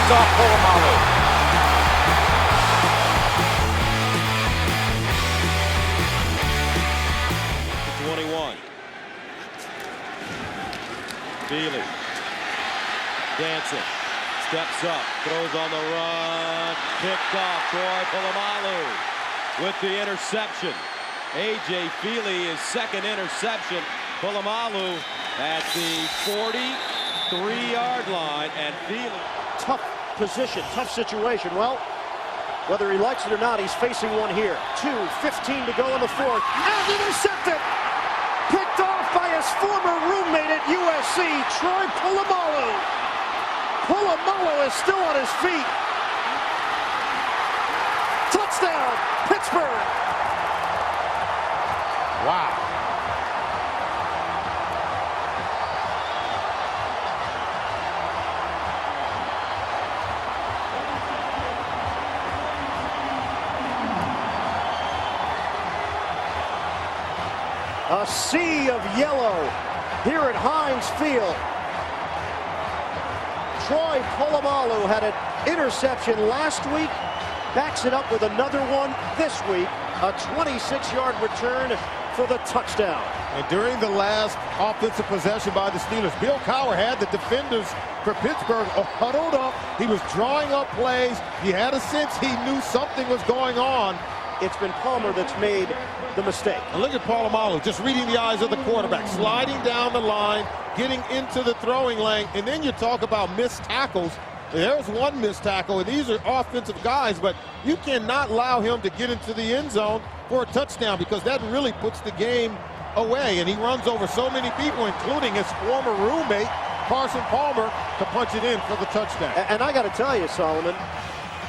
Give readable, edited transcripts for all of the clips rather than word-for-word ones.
picks off Polamalu. 21. Feely. Dancing. Steps up. Throws on the run. Picked off. Troy Polamalu with the interception. A.J. Feely, his second interception. Polamalu at the 43-yard line, and Feely. Tough position, tough situation. Well, whether he likes it or not, he's facing one here. 2:15 to go in the fourth, and intercepted! Picked off by his former roommate at USC, Troy Polamalu. Polamalu is still on his feet. Touchdown, Pittsburgh! Wow. A sea of yellow here at Heinz Field. Troy Polamalu had an interception last week, backs it up with another one this week. A 26-yard return for the touchdown. And during the last offensive possession by the Steelers, Bill Cowher had the defenders for Pittsburgh huddled up. He was drawing up plays. You had a sense he knew something was going on. It's been Palmer that's made the mistake. And look at Polamalu, just reading the eyes of the quarterback, sliding down the line, getting into the throwing lane, and then you talk about missed tackles. There's one missed tackle, and these are offensive guys, but you cannot allow him to get into the end zone for a touchdown because that really puts the game away, and he runs over so many people, including his former roommate, Carson Palmer, to punch it in for the touchdown. And I got to tell you, Solomon,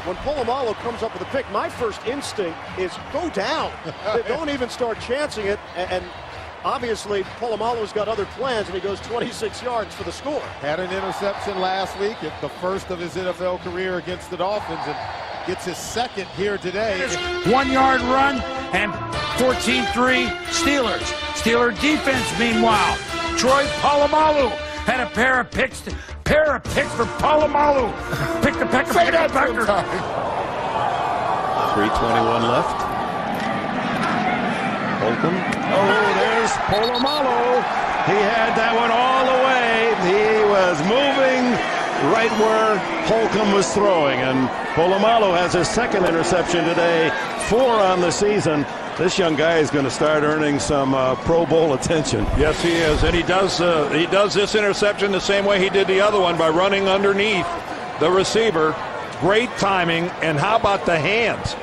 when Polamalu comes up with a pick, my first instinct is go down. Don't even start chancing it. And obviously, Polamalu's got other plans, and he goes 26 yards for the score. Had an interception last week, the first of his NFL career against the Dolphins, and gets his second here today. 1 yard run and 14-3 Steelers. Steeler defense, meanwhile, Troy Polamalu had a pair of picks for Polamalu. Pick the pecker. 3:21 left. Holcomb. Oh, there's Polamalu. He had that one all the way. He was moving right where Holcomb was throwing. And Polamalu has his second interception today, 4 on the season. This young guy is going to start earning some Pro Bowl attention. Yes, he is, and he does this interception the same way he did the other one by running underneath the receiver. Great timing, and how about the hands?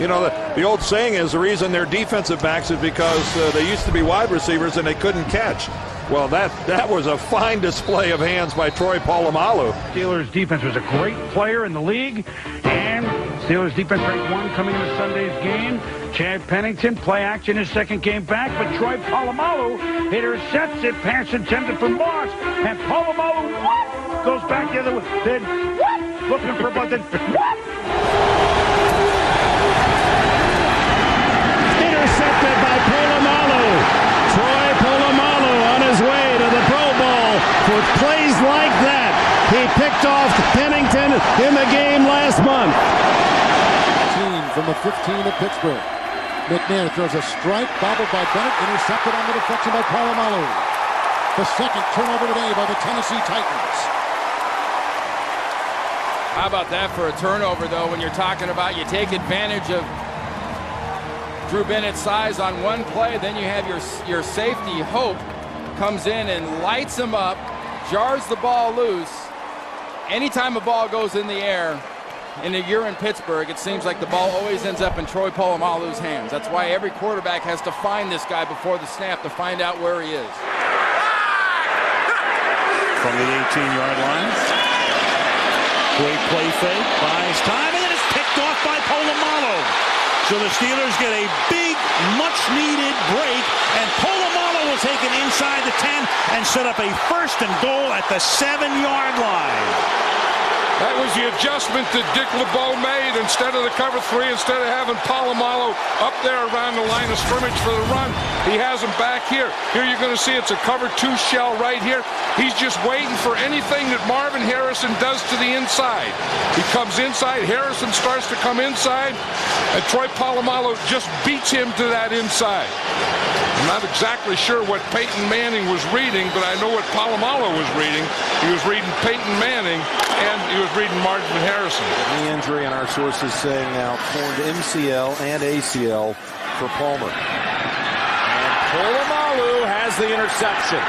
You know, the old saying is the reason they're defensive backs is because they used to be wide receivers and they couldn't catch. Well, that was a fine display of hands by Troy Polamalu. Steelers defense was a great player in the league, and Steelers defense ranked 1 coming into Sunday's game. Chad Pennington, play action his second game back, but Troy Polamalu intercepts it, pass intended for Moss, and Polamalu goes back the other way, then looking for a button. Intercepted by Polamalu. Troy Polamalu on his way to the Pro Bowl with plays like that. He picked off Pennington in the game last month. From the 15 of Pittsburgh. McNair throws a strike, bobbled by Bennett, intercepted on the deflection by Polamalu. The second turnover today by the Tennessee Titans. How about that for a turnover, though, when you're talking about you take advantage of Drew Bennett's size on one play, then you have your safety, Hope, comes in and lights him up, jars the ball loose. Anytime a ball goes in the air, and if you're in Pittsburgh, it seems like the ball always ends up in Troy Polamalu's hands. That's why every quarterback has to find this guy before the snap to find out where he is. From the 18-yard line. Great play fake, buys time, and then it's picked off by Polamalu. So the Steelers get a big, much-needed break, and Polamalu will take it inside the 10 and set up a 1st and goal at the 7-yard line. 2 and 1 Steelers That was the adjustment that Dick LeBeau made. Instead of the cover 3, instead of having Polamalu up there around the line of scrimmage for the run, he has him back here. Here you're going to see it's a cover 2 shell right here. He's just waiting for anything that Marvin Harrison does to the inside. He comes inside, Harrison starts to come inside, and Troy Polamalu just beats him to that inside. I'm not exactly sure what Peyton Manning was reading, but I know what Polamalu was reading. He was reading Peyton Manning, and he was reading Marvin Harrison. Knee injury, and our sources saying now torn MCL and ACL for Palmer. And Polamalu has the interception.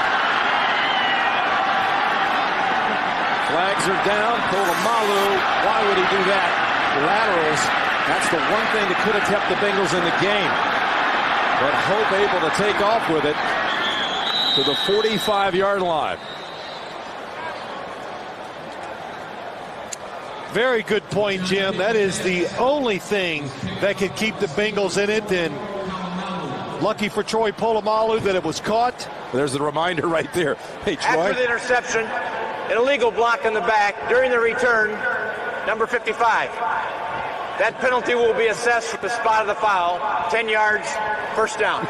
Flags are down. Polamalu, why would he do that? Laterals, that's the one thing that could have kept the Bengals in the game. But Hope able to take off with it to the 45-yard line. Very good point, Jim. That is the only thing that could keep the Bengals in it. And lucky for Troy Polamalu that it was caught. There's the reminder right there. Hey, Troy. After the interception, an illegal block in the back during the return, number 55. That penalty will be assessed from the spot of the foul, 10 yards, first down.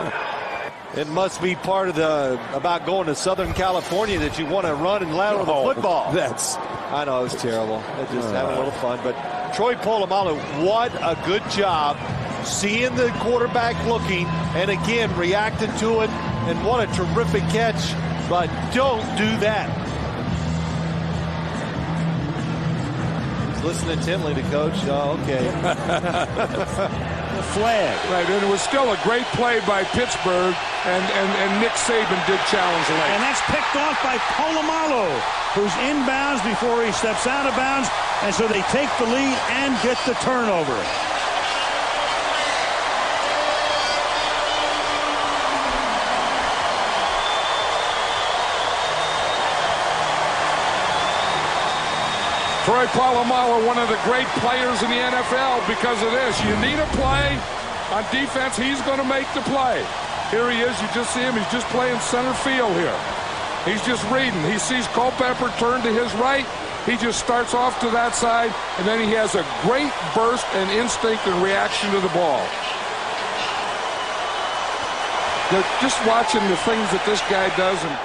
It must be part of the about going to Southern California that you want to run and lateral the football. I know, it's terrible. They're just having a little fun. But Troy Polamalu, what a good job seeing the quarterback looking and again reacting to it. And what a terrific catch. But don't do that. Listen intently to Coach. Oh, okay. The flag. Right, and it was still a great play by Pittsburgh, and Nick Saban did challenge late. And that's picked off by Polamalu, who's inbounds before he steps out of bounds, and so they take the lead and get the turnover. Troy Polamalu, one of the great players in the NFL because of this. You need a play on defense, he's going to make the play. Here he is, you just see him, he's just playing center field here. He's just reading. He sees Culpepper turn to his right. He just starts off to that side, and then he has a great burst and instinct and reaction to the ball. They're just watching the things that this guy does. And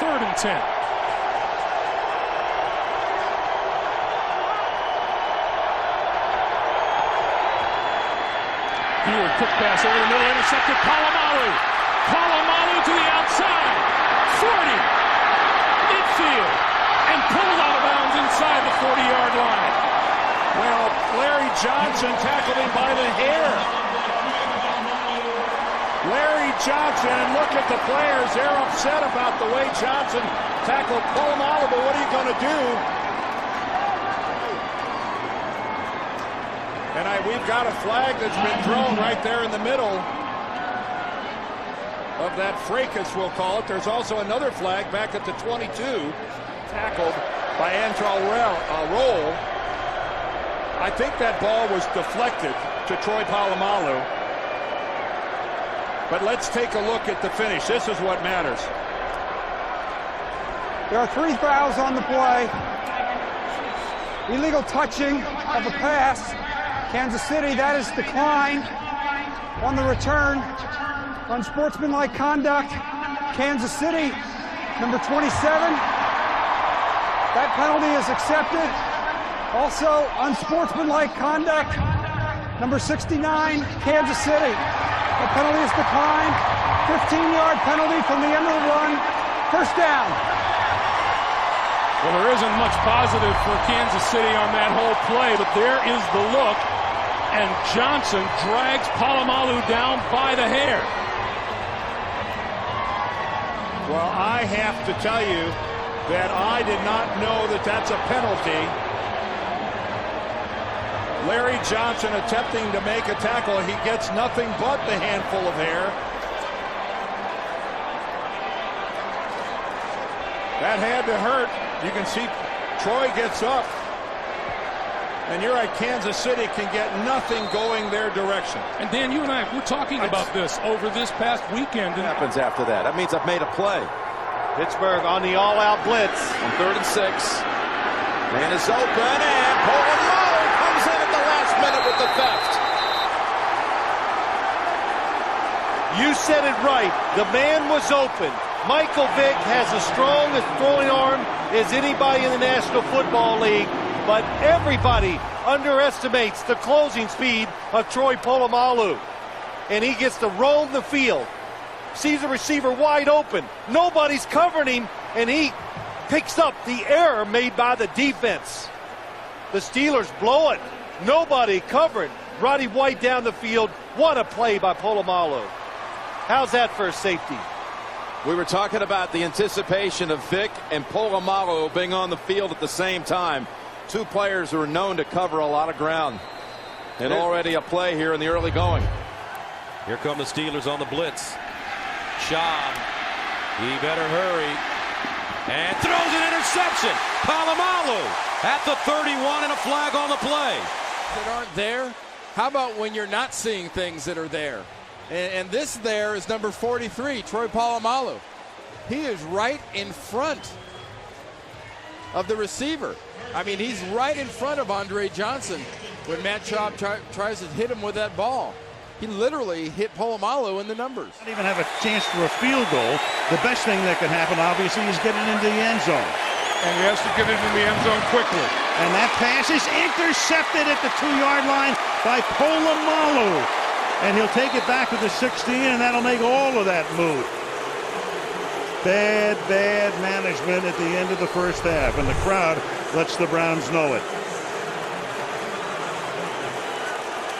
3rd and 10. Hewitt, quick pass over the middle, intercepted Polamalu. Polamalu to the outside. 40. Midfield. And pulled out of bounds inside the 40-yard line. Well, Larry Johnson tackled him by the hair. Larry Johnson, and look at the players. They're upset about the way Johnson tackled Polamalu, but what are you going to do? And we've got a flag that's been thrown right there in the middle of that fracas, we'll call it. There's also another flag back at the 22, tackled by Antrell Roll. I think that ball was deflected to Troy Polamalu. But let's take a look at the finish. This is what matters. There are 3 fouls on the play. Illegal touching of a pass. Kansas City, that is declined. On the return, unsportsmanlike conduct. Kansas City, number 27. That penalty is accepted. Also, unsportsmanlike conduct, number 69, Kansas City. The penalty is declined. 15-yard penalty from the end of the run. First down. Well, there isn't much positive for Kansas City on that whole play, but there is the look. And Johnson drags Polamalu down by the hair. Well, I have to tell you that I did not know that that's a penalty. Larry Johnson attempting to make a tackle. He gets nothing but the handful of hair. That had to hurt. You can see Troy gets up. And you're right, Kansas City can get nothing going their direction. And Dan, you and I, we're talking about this over this past weekend. What happens after that? That means I've made a play. Pittsburgh on the all-out blitz. On 3rd and 6. Man is open, and Polamalu comes in at the last minute with the theft. You said it right. The man was open. Michael Vick has the strongest throwing arm as anybody in the National Football League, but everybody underestimates the closing speed of Troy Polamalu. And he gets to roam the field. Sees the receiver wide open. Nobody's covering him, and he picks up the error made by the defense. The Steelers blow it. Nobody covered. Roddy White down the field. What a play by Polamalu. How's that for a safety? We were talking about the anticipation of Vick and Polamalu being on the field at the same time. Two players who are known to cover a lot of ground. And already a play here in the early going. Here come the Steelers on the blitz. Champ, he better hurry. And throws an interception. Polamalu at the 31 and a flag on the play. That aren't there? How about when you're not seeing things that are there? And this there is number 43, Troy Polamalu. He is right in front of the receiver. I mean, he's right in front of Andre Johnson when Matt Schaub tries to hit him with that ball. He literally hit Polamalu in the numbers. Not even have a chance for a field goal. The best thing that can happen, obviously, is getting into the end zone. And he has to get into the end zone quickly. And that pass is intercepted at the 2-yard line by Polamalu. And he'll take it back to the 16, and that'll make all of that move. Bad management at the end of the first half, and the crowd lets the Browns know it.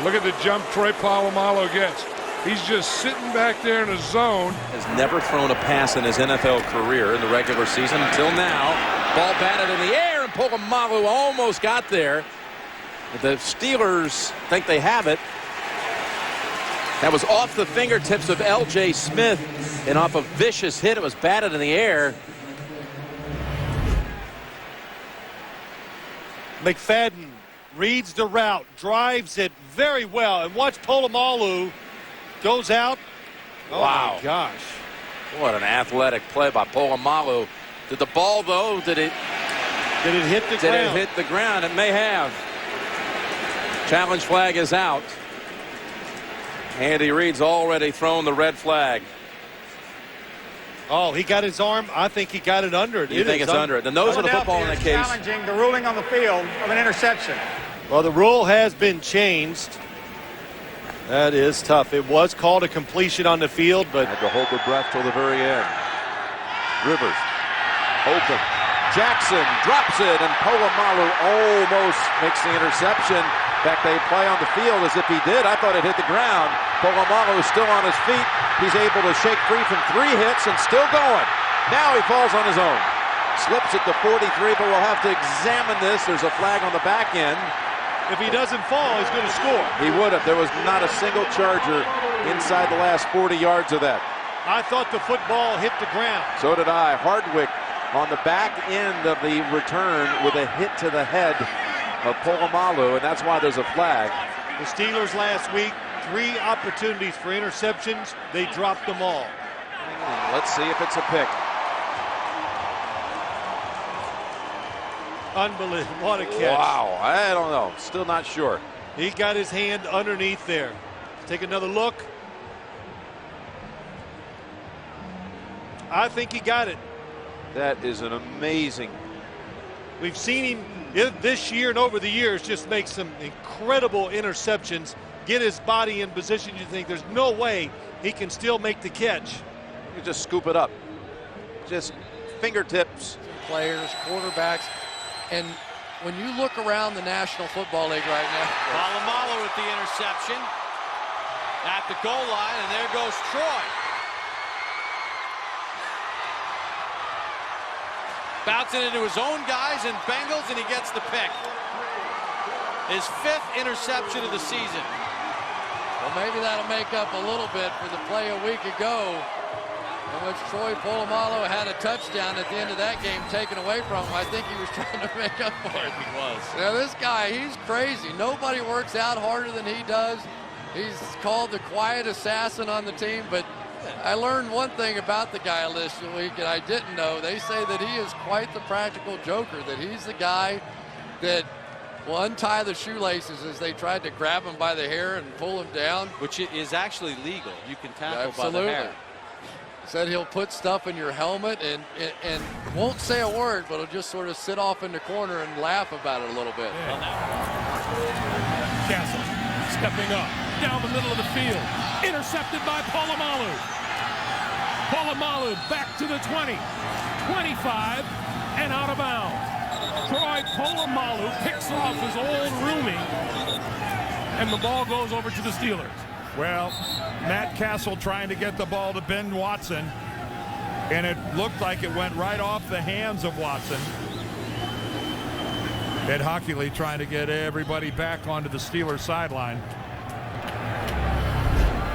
Look at the jump Troy Polamalu gets. He's just sitting back there in a zone. Has never thrown a pass in his NFL career in the regular season until now. Ball batted in the air, and Polamalu almost got there. The Steelers think they have it. That was off the fingertips of L.J. Smith and off a vicious hit. It was batted in the air. McFadden reads the route, drives it very well, and watch Polamalu goes out. Oh Wow. my gosh. What an athletic play by Polamalu. Did the ball, though, did it hit the ground? Did it hit the ground? It may have. Challenge flag is out. Andy Reid's already thrown the red flag. Oh, he got his arm. I think he got it under it. You think it's under it? The nose of the football in that case. Challenging the ruling on the field of an interception. Well, the rule has been changed. That is tough. It was called a completion on the field, but had to hold their breath till the very end. Rivers open. Jackson drops it, and Polamalu almost makes the interception. In fact, they play on the field as if he did. I thought it hit the ground. Polamalu is still on his feet. He's able to shake free from 3 hits and still going. Now he falls on his own. Slips at the 43, but we'll have to examine this. There's a flag on the back end. if he doesn't fall, he's going to score. He would have. There was not a single Charger inside the last 40 yards of that. I thought the football hit the ground. So did I. Hardwick on the back end of the return with a hit to the head of Polamalu, and that's why there's a flag. The Steelers last week, 3 opportunities for interceptions. They dropped them all. Let's see if it's a pick. Unbelievable. What a catch. Wow. I don't know. Still not sure. He got his hand underneath there. Take another look. I think he got it. That is an amazing. We've seen him this year and over the years just make some incredible interceptions, get his body in position. You think there's no way he can still make the catch. You just scoop it up. Just fingertips. Players, quarterbacks, and when you look around the National Football League right now. Polamalu with the interception at the goal line, and there goes Troy. Bouncing into his own guys and Bengals, and he gets the pick. His 5th interception of the season. Well, maybe that'll make up a little bit for the play a week ago in which Troy Polamalu had a touchdown at the end of that game taken away from him. I think he was trying to make up for it. He was. Now, this guy, he's crazy. Nobody works out harder than he does. He's called the quiet assassin on the team, but I learned one thing about the guy this week, and I didn't know. They say that he is quite the practical joker, that he's the guy that will untie the shoelaces as they tried to grab him by the hair and pull him down. Which is actually legal. You can tackle Absolutely. by the hair. Said he'll put stuff in your helmet and won't say a word, but he'll just sort of sit off in the corner and laugh about it a little bit. Castle stepping up down the middle of the field. Intercepted by Polamalu. Polamalu back to the 20, 25, and out of bounds. Troy Polamalu picks off his old roomie, and the ball goes over to the Steelers. Well, Matt Castle trying to get the ball to Ben Watson, and it looked like it went right off the hands of Watson. Ed Hockley trying to get everybody back onto the Steelers sideline.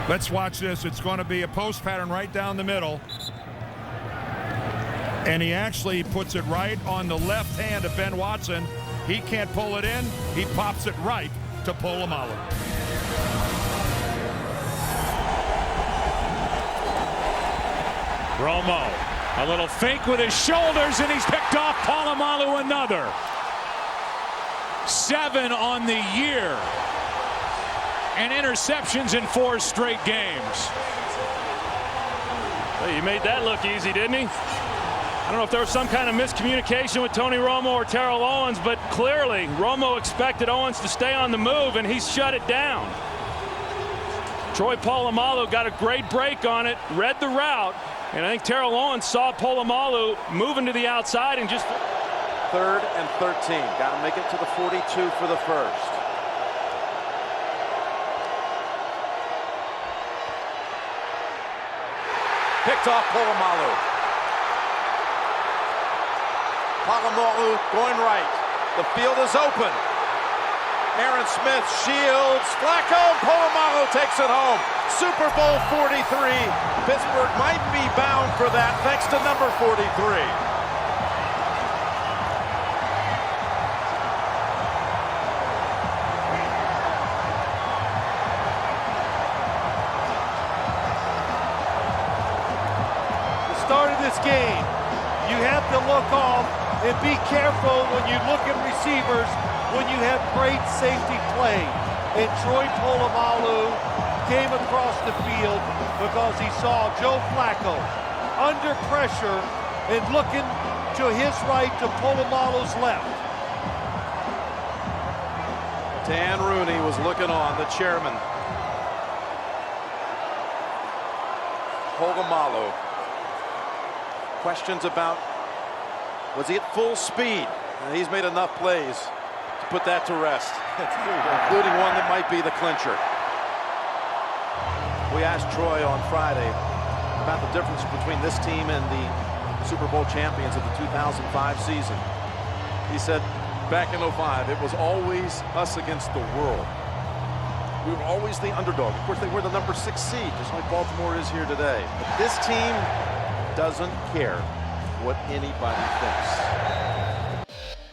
Let's watch this. It's going to be a post pattern right down the middle. And he actually puts it right on the left hand of Ben Watson. He can't pull it in. He pops it right to Polamalu. Romo, a little fake with his shoulders, and he's picked off. Polamalu another. 7 on the year. And interceptions in 4 straight games. Well, he made that look easy, didn't he? I don't know if there was some kind of miscommunication with Tony Romo or Terrell Owens, but clearly Romo expected Owens to stay on the move, and he's shut it down. Troy Polamalu got a great break on it, read the route, and I think Terrell Owens saw Polamalu moving to the outside and just... 3rd and 13. Got to make it to the 42 for the first. Picked off Polamalu. Polamalu going right. The field is open. Aaron Smith shields. Flacco. Polamalu takes it home. Super Bowl 43. Pittsburgh might be bound for that thanks to number 43. Start of this game, you have to look off and be careful when you look at receivers when you have great safety play. And Troy Polamalu came across the field because he saw Joe Flacco under pressure and looking to his right to Polamalu's left. Dan Rooney was looking on, the chairman. Polamalu. Questions about, was he at full speed? And he's made enough plays to put that to rest, including one that might be the clincher. We asked Troy on Friday about the difference between this team and the Super Bowl champions of the 2005 season. He said, back in 05, it was always us against the world. We were always the underdog. Of course, they were the number 6 seed, just like Baltimore is here today. But this team doesn't care what anybody thinks.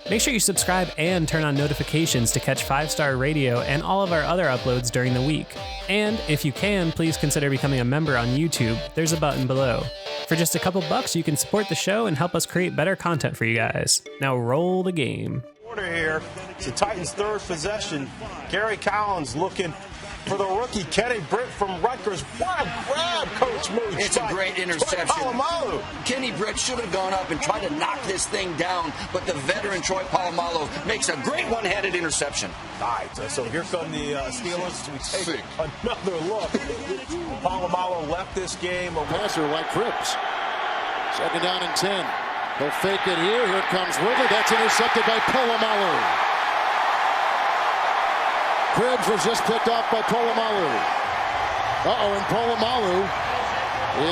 Make sure you subscribe and turn on notifications to catch 5-Star Radio and all of our other uploads during the week. And if you can, please consider becoming a member on YouTube. There's a button below. For just a couple bucks, you can support the show and help us create better content for you guys. Now roll the game. Order here. It's the Titans' 3rd possession. Gary Collins looking for the rookie Kenny Britt from Rutgers. What a grab, Coach Moose. It's a great interception. Polamalu. Kenny Britt should have gone up and tried to knock this thing down, but the veteran Troy Polamalu makes a great one-handed interception. All right, so here come the Steelers. We take another look. Polamalu left this game. A passer like Cripps. 2nd down and 10. He'll fake it here. Here comes Ridley. That's intercepted by Polamalu. Cribs was just picked off by Polamalu. And Polamalu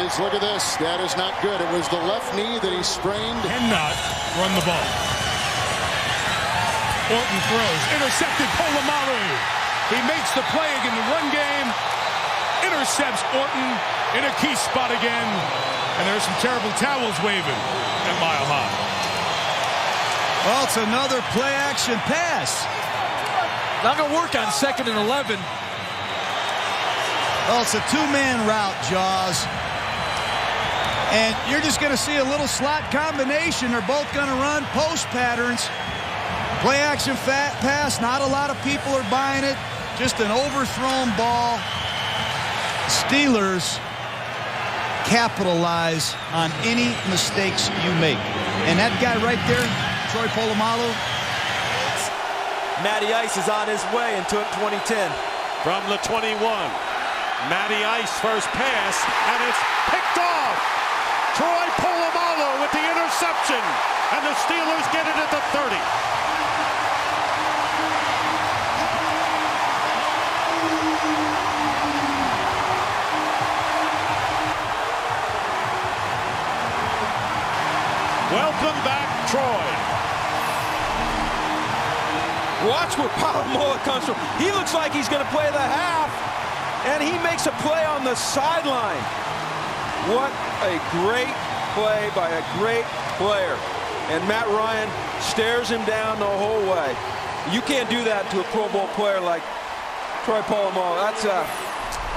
is, look at this, that is not good. It was the left knee that he sprained. Cannot run the ball. Orton throws, intercepted Polamalu. He makes the play in the run game, intercepts Orton in a key spot again, and there's some terrible towels waving at Mile High. Well, it's another play-action pass. Not going to work on 2nd and 11. Well, it's a 2-man route, Jaws. And you're just going to see a little slot combination. They're both going to run post patterns. Play action pass. Not a lot of people are buying it. Just an overthrown ball. Steelers capitalize on any mistakes you make. And that guy right there, Troy Polamalu. Matty Ice is on his way and took 2010. From the 21. Matty Ice first pass, and it's picked off. Troy Polamalu with the interception, and the Steelers get it at the 30. Welcome back, Troy. Watch where Polamalu comes from. He looks like he's going to play the half, and he makes a play on the sideline. What a great play by a great player. And Matt Ryan stares him down the whole way. You can't do that to a Pro Bowl player like Troy Polamalu.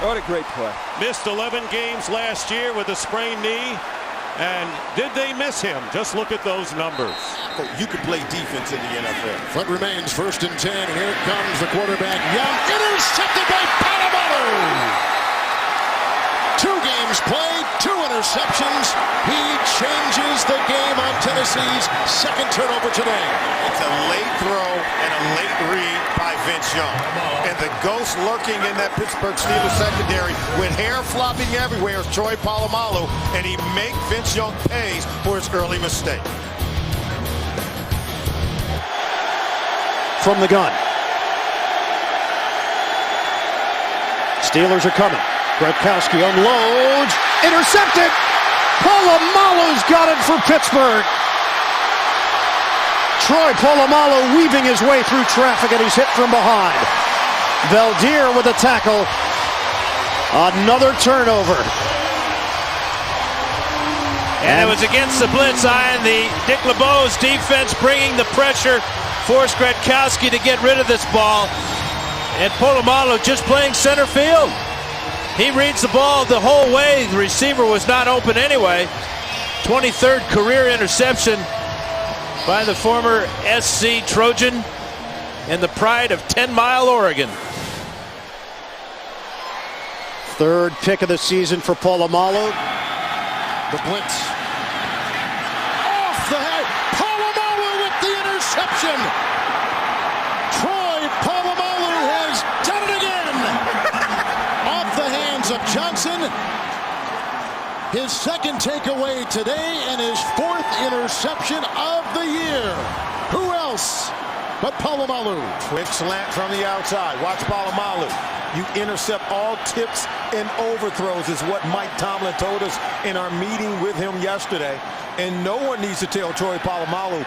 What a great play. Missed 11 games last year with a sprained knee. And did they miss him? Just look at those numbers. You can play defense in the NFL. Front remains 1st and 10, and here comes the quarterback. Young, intercepted by Polamalu. 2 games played, 2 interceptions. He changes the game on Tennessee's second turnover today. It's a late throw and a late read by Vince Young. And the ghost lurking in that Pittsburgh Steelers secondary with hair flopping everywhere is Troy Polamalu, and he makes Vince Young pays for his early mistake. From the gun. Steelers are coming. Gronkowski unloads. Intercepted. Polamalu's got it for Pittsburgh. Troy Polamalu weaving his way through traffic, and he's hit from behind. Valdir with a tackle. Another turnover. And it was against the blitz eye, and the Dick LeBeau's defense bringing the pressure, forced Gronkowski to get rid of this ball. And Polamalu just playing center field. He reads the ball the whole way. The receiver was not open anyway. 23rd career interception by the former SC Trojan and the pride of 10 Mile, Oregon. 3rd pick of the season for Polamalu. The blitz. Off the head. Polamalu with the interception. Troy Polamalu has done it again. Off the hands of Johnson. His 2nd takeaway today and his 4th interception of the year. Who else but Polamalu? Quick slant from the outside. Watch Polamalu. You intercept all tips and overthrows is what Mike Tomlin told us in our meeting with him yesterday. And no one needs to tell Troy Polamalu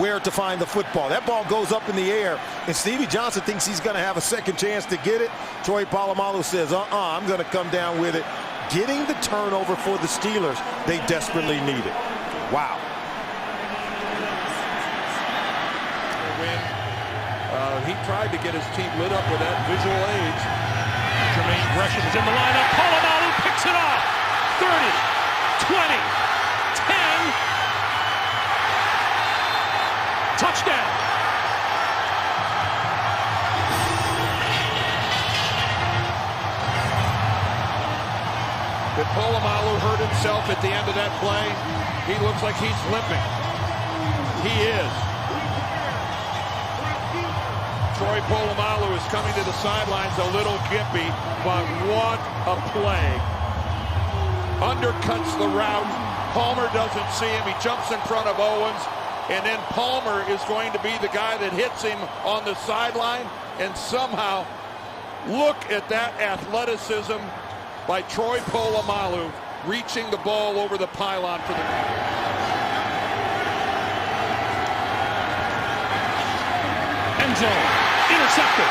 where to find the football. That ball goes up in the air, and Stevie Johnson thinks he's going to have a second chance to get it. Troy Polamalu says, I'm going to come down with it. Getting the turnover for the Steelers, they desperately need it. Wow. He tried to get his team lit up with that visual aids. Jermaine Gresham is in the lineup. Polamalu picks it off. 30, 20, 10. Touchdown. Did Polamalu hurt himself at the end of that play? He looks like he's limping. He is. Troy Polamalu is coming to the sidelines a little gimpy, but what a play. Undercuts the route. Palmer doesn't see him. He jumps in front of Owens. And then Palmer is going to be the guy that hits him on the sideline. And somehow, look at that athleticism by Troy Polamalu reaching the ball over the pylon for the... End zone. Intercepted.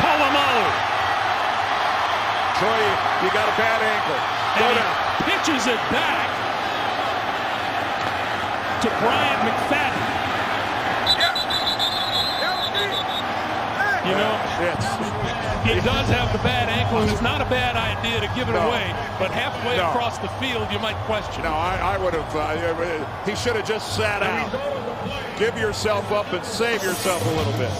Polamalu. Troy, you got a bad ankle. And he pitches it back to Brian McFadden. You know, he does have the bad ankle, and it's not a bad idea to give it away. But halfway across the field, you might question. No, I would have. He should have just sat out. Give yourself up and save yourself a little bit.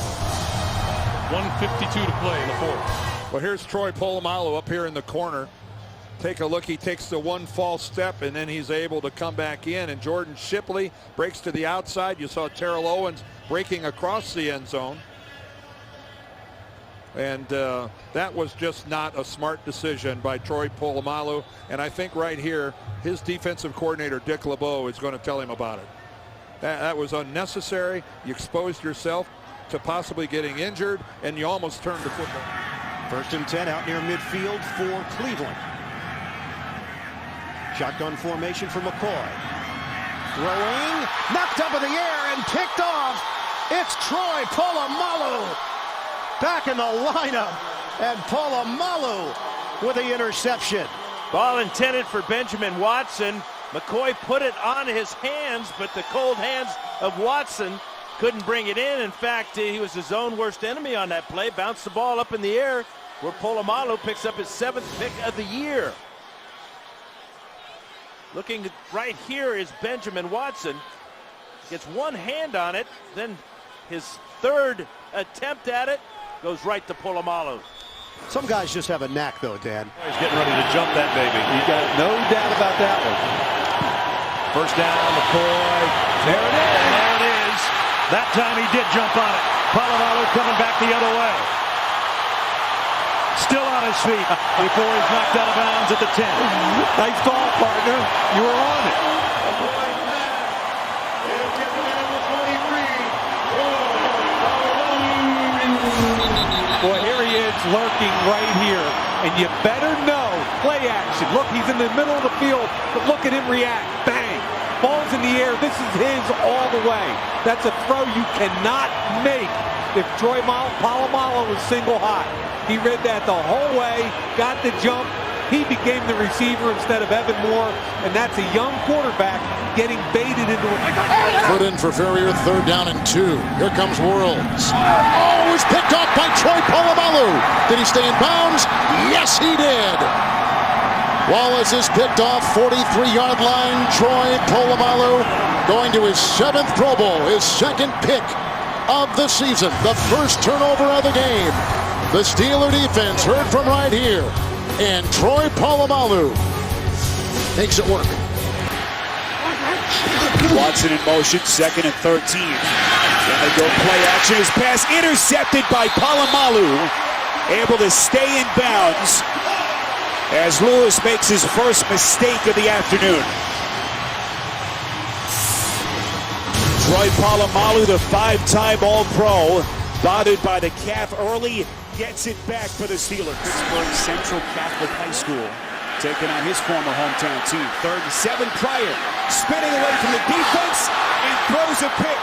1:52 to play in the fourth. Well, here's Troy Polamalu up here in the corner. Take a look. He takes the one false step, and then he's able to come back in. And Jordan Shipley breaks to the outside. You saw Terrell Owens breaking across the end zone. And that was just not a smart decision by Troy Polamalu. And I think right here, his defensive coordinator, Dick LeBeau, is going to tell him about it. That was unnecessary. You exposed yourself to possibly getting injured, and you almost turned the football. 1st and 10 out near midfield for Cleveland. Shotgun formation for McCoy. Throwing, knocked up in the air and picked off. It's Troy Polamalu back in the lineup, and Polamalu with the interception. Ball intended for Benjamin Watson. McCoy put it on his hands, but the cold hands of Watson couldn't bring it in. In fact, he was his own worst enemy on that play. Bounced the ball up in the air, where Polamalu picks up his 7th pick of the year. Looking right here is Benjamin Watson. Gets one hand on it, then his 3rd attempt at it goes right to Polamalu. Some guys just have a knack, though, Dan. He's getting ready to jump that baby. You got no doubt about that one. 1st down, McCoy. There it is. And there it is. That time he did jump on it. Polamalu coming back the other way. Still on his feet before he's knocked out of bounds at the 10. Nice ball, partner. You were on it. Boy, here he is lurking right here. And you better know, play action. Look, he's in the middle of the field, but look at him react. Bang. Ball's in the air. This is his all the way. That's a throw you cannot make if Troy Polamalu was single high. He read that the whole way, got the jump. He became the receiver instead of Evan Moore, and that's a young quarterback getting baited into a... Put in for Ferrier, 3rd down and 2. Here comes Worlds. Oh, he's picked off by Troy Polamalu. Did he stay in bounds? Yes, he did. Wallace is picked off, 43-yard line. Troy Polamalu going to his 7th Pro Bowl, his 2nd pick of the season, the 1st turnover of the game. The Steeler defense heard from right here, and Troy Polamalu makes it work. Watson in motion, 2nd and 13. Then they go play action. His pass intercepted by Polamalu, able to stay in bounds as Lewis makes his first mistake of the afternoon. Troy Polamalu, the 5-time All-Pro, bothered by the calf early, gets it back for the Steelers. Pittsburgh Central Catholic High School taking on his former hometown team. 3rd and 7, Pryor spinning away from the defense and throws a pick.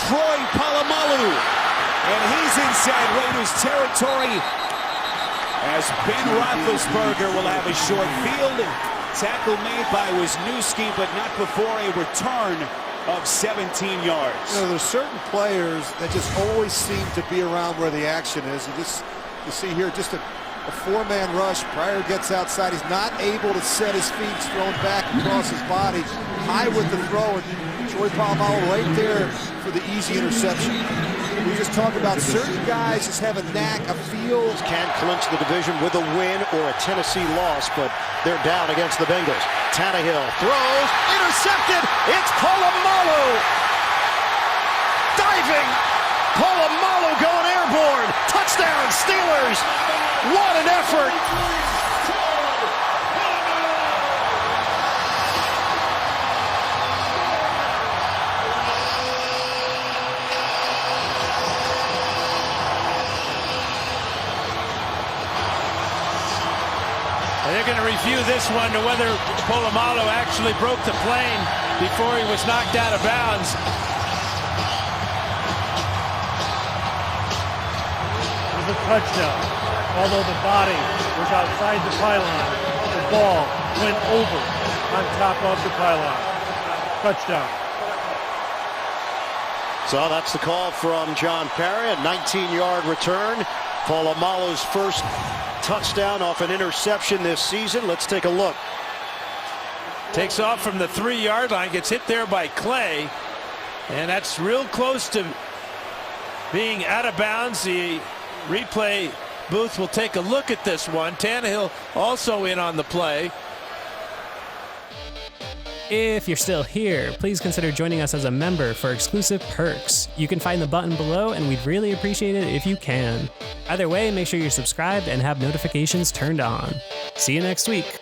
Troy Polamalu, and he's inside Raiders territory as Ben Roethlisberger will have a short field. Tackle made by Wisniewski, but not before a return of 17 yards. You know, there's certain players that just always seem to be around where the action is. You see here just a 4-man rush. Pryor gets outside. He's not able to set his feet. He's thrown back across his body. High with the throw. And Troy Polamalu right there for the easy interception. We just talk about certain guys just have a knack, a feel. Can't clinch the division with a win or a Tennessee loss, but they're down against the Bengals. Tannehill throws, intercepted. It's Polamalu. Diving. Polamalu going airborne. Touchdown, Steelers. What an effort. They're going to review this one to whether Polamalu actually broke the plane before he was knocked out of bounds. It was a touchdown. Although the body was outside the pylon, the ball went over on top of the pylon. Touchdown. So that's the call from John Perry, a 19-yard return Polamalu's first touchdown off an interception this season. Let's take a look. Takes off from the 3-yard line, gets hit there by Clay, and that's real close to being out of bounds. The replay booth will take a look at this one. Tannehill also in on the play. If you're still here, please consider joining us as a member for exclusive perks. You can find the button below, and we'd really appreciate it if you can. Either way, make sure you're subscribed and have notifications turned on. See you next week.